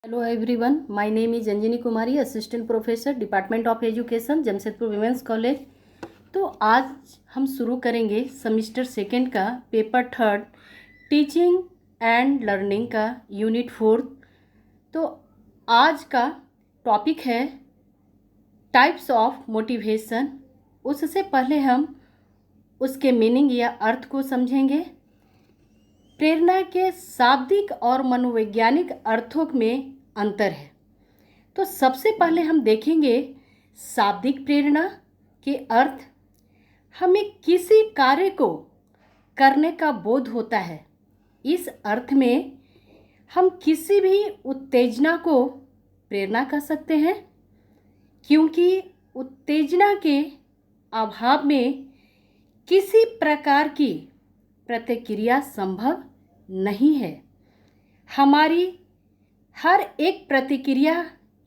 Hello everyone, my name is Anjani Kumari, assistant professor, department of education, Jamshedpur women's college. तो आज हम शुरू करेंगे सेमेस्टर सेकेंड का paper third, teaching and learning का यूनिट 4। तो आज का टॉपिक है टाइप्स ऑफ मोटिवेशन। उससे पहले हम उसके मीनिंग या अर्थ को समझेंगे। प्रेरणा के शाब्दिक और मनोवैज्ञानिक अर्थों में अंतर है। तो सबसे पहले हम देखेंगे शाब्दिक प्रेरणा के अर्थ। हमें किसी कार्य को करने का बोध होता है। इस अर्थ में हम किसी भी उत्तेजना को प्रेरणा कह सकते हैं, क्योंकि उत्तेजना के अभाव में किसी प्रकार की प्रतिक्रिया संभव नहीं है। हमारी हर एक प्रतिक्रिया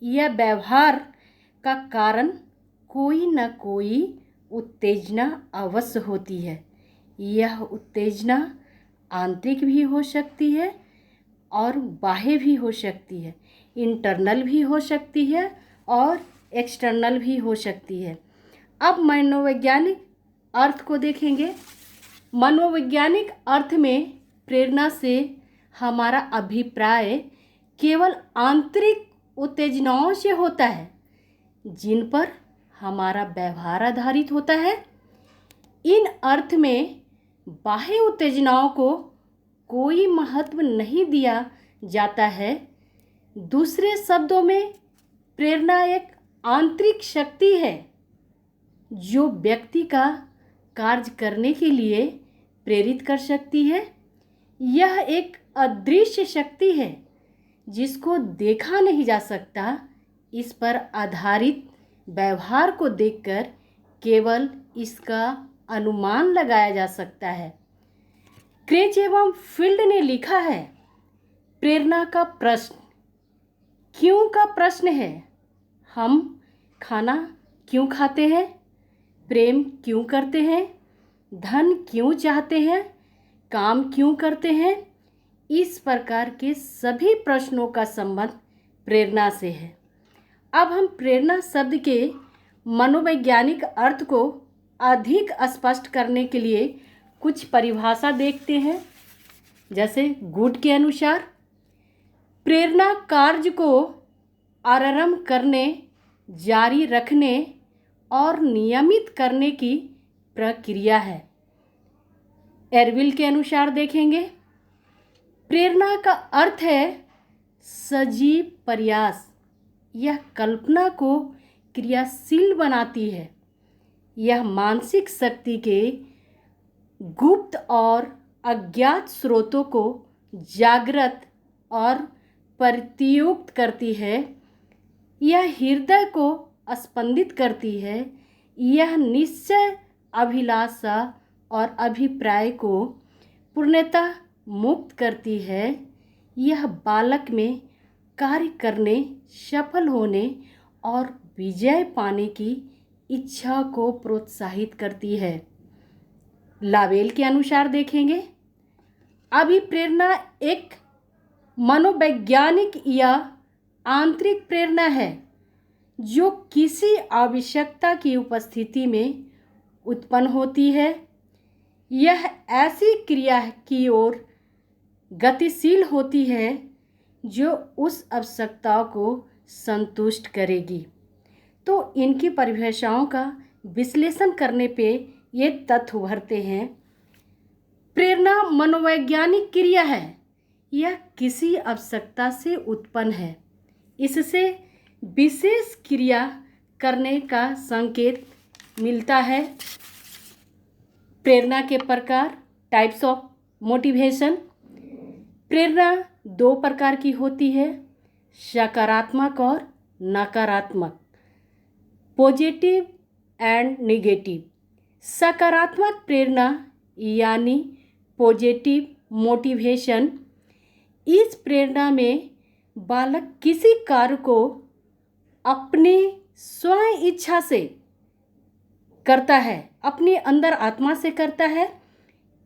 या व्यवहार का कारण कोई न कोई उत्तेजना अवश्य होती है। यह उत्तेजना आंतरिक भी हो सकती है और बाह्य भी हो सकती है, इंटरनल भी हो सकती है और एक्सटर्नल भी हो सकती है। अब मनोवैज्ञानिक अर्थ को देखेंगे। मनोवैज्ञानिक अर्थ में प्रेरणा से हमारा अभिप्राय केवल आंतरिक उत्तेजनाओं से होता है, जिन पर हमारा व्यवहार आधारित होता है। इन अर्थ में बाह्य उत्तेजनाओं को कोई महत्व नहीं दिया जाता है। दूसरे शब्दों में प्रेरणा एक आंतरिक शक्ति है जो व्यक्ति का कार्य करने के लिए प्रेरित कर सकती है। यह एक अदृश्य शक्ति है जिसको देखा नहीं जा सकता। इस पर आधारित व्यवहार को देखकर केवल इसका अनुमान लगाया जा सकता है। क्रेज एवं फील्ड ने लिखा है, प्रेरणा का प्रश्न क्यों का प्रश्न है। हम खाना क्यों खाते हैं, प्रेम क्यों करते हैं, धन क्यों चाहते हैं, काम क्यों करते हैं। इस प्रकार के सभी प्रश्नों का संबंध प्रेरणा से है। अब हम प्रेरणा शब्द के मनोवैज्ञानिक अर्थ को अधिक स्पष्ट करने के लिए कुछ परिभाषा देखते हैं। जैसे गुड के अनुसार प्रेरणा कार्य को आरंभ करने, जारी रखने और नियमित करने की प्रक्रिया है। एरविल के अनुसार देखेंगे, प्रेरणा का अर्थ है सजीव प्रयास। यह कल्पना को क्रियाशील बनाती है। यह मानसिक शक्ति के गुप्त और अज्ञात स्रोतों को जागृत और प्रत्युक्त करती है। यह हृदय को स्पंदित करती है। यह निश्चय, अभिलाषा और अभिप्राय को पूर्णतः मुक्त करती है। यह बालक में कार्य करने, सफल होने और विजय पाने की इच्छा को प्रोत्साहित करती है। लावेल के अनुसार देखेंगे, अभिप्रेरणा एक मनोवैज्ञानिक या आंतरिक प्रेरणा है जो किसी आवश्यकता की उपस्थिति में उत्पन्न होती है। यह ऐसी क्रिया की ओर गतिशील होती है जो उस आवश्यकता को संतुष्ट करेगी। तो इनकी परिभाषाओं का विश्लेषण करने पे ये तथ्य उभरते हैं। प्रेरणा मनोवैज्ञानिक क्रिया है। यह किसी आवश्यकता से उत्पन्न है। इससे विशेष क्रिया करने का संकेत मिलता है। प्रेरणा के प्रकार, टाइप्स ऑफ मोटिवेशन। प्रेरणा दो प्रकार की होती है, सकारात्मक और नकारात्मक, पॉजिटिव एंड नेगेटिव। सकारात्मक प्रेरणा यानी पॉजिटिव मोटिवेशन, इस प्रेरणा में बालक किसी कार्य को अपनी स्वयं इच्छा से करता है, अपने अंदर आत्मा से करता है।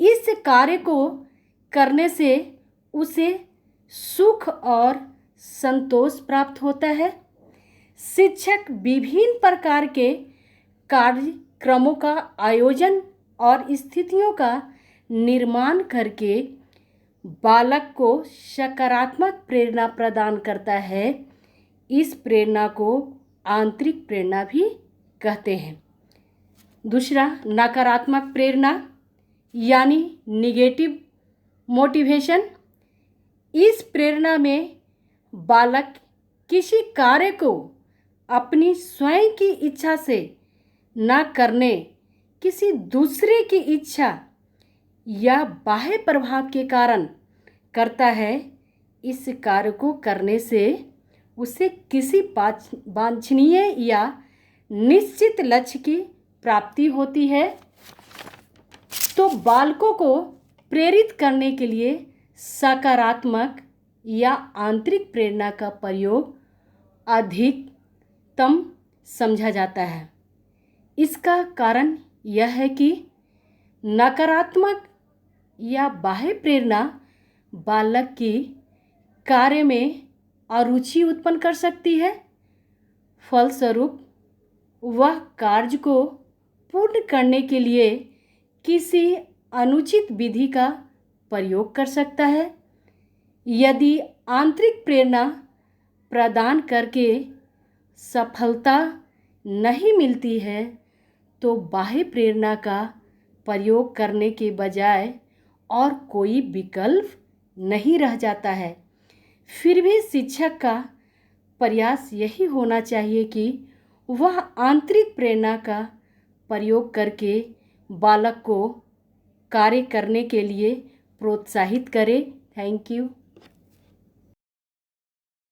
इस कार्य को करने से उसे सुख और संतोष प्राप्त होता है। शिक्षक विभिन्न प्रकार के कार्यक्रमों का आयोजन और स्थितियों का निर्माण करके बालक को सकारात्मक प्रेरणा प्रदान करता है। इस प्रेरणा को आंतरिक प्रेरणा भी कहते हैं। दूसरा, नकारात्मक प्रेरणा यानी निगेटिव मोटिवेशन। इस प्रेरणा में बालक किसी कार्य को अपनी स्वयं की इच्छा से न करने, किसी दूसरे की इच्छा या बाह्य प्रभाव के कारण करता है। इस कार्य को करने से उसे किसी वांछनीय या निश्चित लक्ष्य की प्राप्ति होती है। तो बालकों को प्रेरित करने के लिए सकारात्मक या आंतरिक प्रेरणा का प्रयोग अधिकतम समझा जाता है। इसका कारण यह है कि नकारात्मक या बाह्य प्रेरणा बालक की कार्य में अरुचि उत्पन्न कर सकती है। फलस्वरूप वह कार्य को पूर्ण करने के लिए किसी अनुचित विधि का प्रयोग कर सकता है। यदि आंतरिक प्रेरणा प्रदान करके सफलता नहीं मिलती है तो बाह्य प्रेरणा का प्रयोग करने के बजाय और कोई विकल्प नहीं रह जाता है। फिर भी शिक्षक का प्रयास यही होना चाहिए कि वह आंतरिक प्रेरणा का प्रयोग करके बालक को कार्य करने के लिए प्रोत्साहित करे। Thank you.